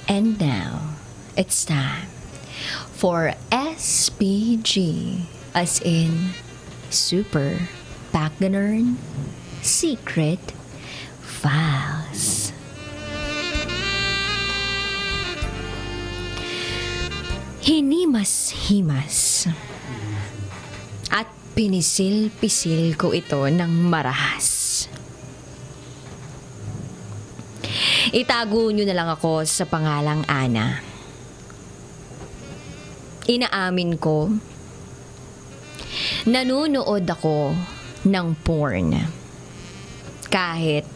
And now, it's time for SPG, as in Super Pagganern Secret Files. Hinimas-himas at pinisil-pisil ko ito ng marahas. Itago nyo na lang ako sa pangalang Ana. Inaamin ko, nanonood ako ng porn. Kahit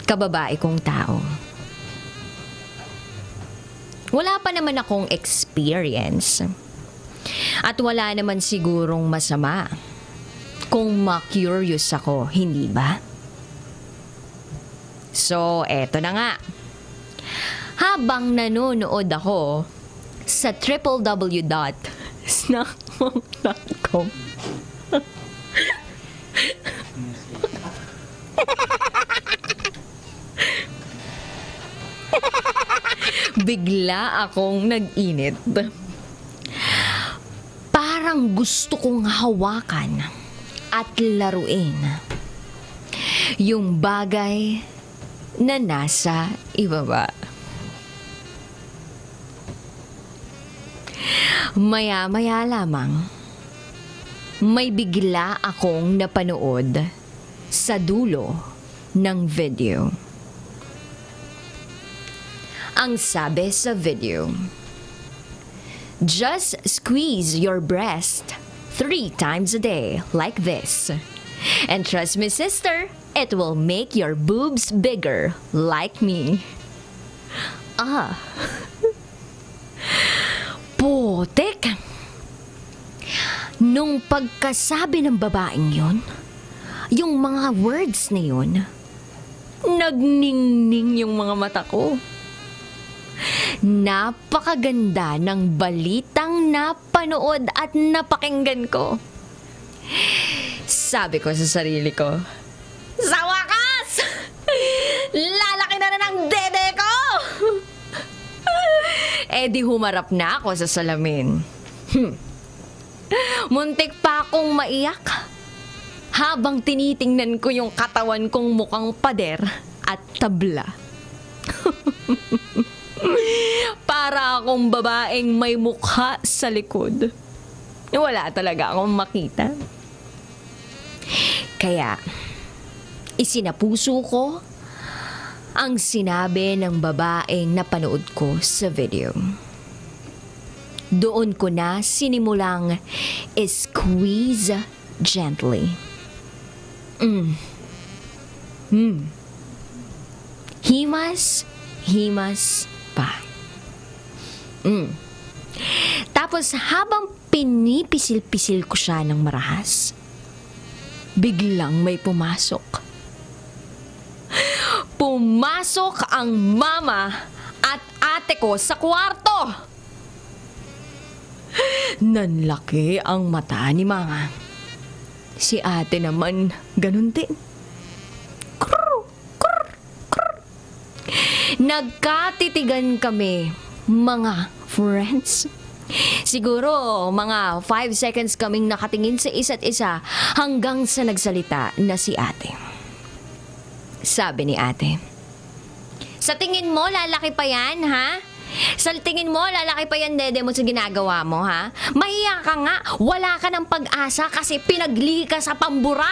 kababae kong tao. Wala pa naman akong experience. At wala naman sigurong masama kung ma-curious ako, hindi ba? So, eto na nga. Habang nanonood ako sa www.snackmonk.com bigla akong nag-init. Parang gusto kong hawakan at laruin yung bagay na nasa ibaba. Maya-maya lamang, may bigla akong napanood sa dulo ng video. Ang sabi sa video, just squeeze your breast 3 times a day like this. And trust me, sister, it will make your boobs bigger like me. Ah. Putik. Nung pagkasabi ng babaeng yon, yung mga words na yun, nagningning yung mga mata ko. Napakaganda ng balitang napanood at napakinggan ko. Sabi ko sa sarili ko, sa wakas! Lalaki na ng dede ko! Di humarap na ako sa salamin. Muntik pa akong maiyak habang tinitingnan ko yung katawan kong mukhang pader at tabla. Para akong babaeng may mukha sa likod. Wala talaga akong makita. Kaya, isinapuso ko ang sinabi ng babaeng napanood ko sa video. Doon ko na sinimulang squeeze gently. Himas pa. Tapos habang pinipisil-pisil ko siya ng marahas, biglang may pumasok. Pumasok ang mama at ate ko sa kwarto. Nanlaki ang mata ni mama. Si ate naman ganun din. Nagkatitigan kami, mga friends. Siguro mga 5 seconds kaming nakatingin sa isa't isa hanggang sa nagsalita na si ate. Sabi ni ate, sa tingin mo lalaki pa yan, ha? Sa tingin mo lalaki pa yan dede mo sa ginagawa mo, ha? Mahiya ka nga, wala ka ng pag-asa kasi pinagli ka sa pambura.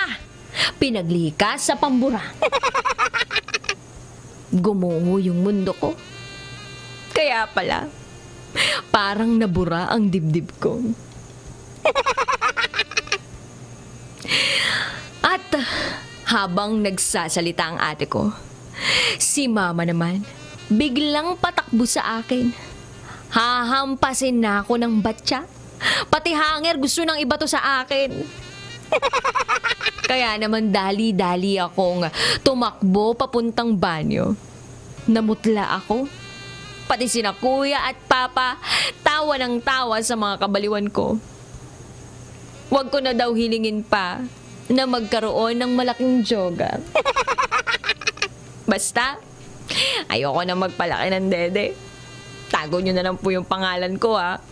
Pinagli ka sa pambura. Gumungo yung mundo ko. Kaya pala, parang nabura ang dibdib ko. At habang nagsasalita ang ate ko, si mama naman, biglang patakbo sa akin. Hahampasin na ako ng batya. Pati hanger gusto nang ibato sa akin. Kaya naman dali-dali akong tumakbo papuntang banyo. Namutla ako. Pati sina kuya at papa, tawa ng tawa sa mga kabaliwan ko. Huwag ko na daw hilingin pa na magkaroon ng malaking joga. Basta, Ayoko na magpalaki ng dede. Tago nyo na lang po yung pangalan ko, ha.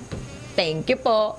Thank you po.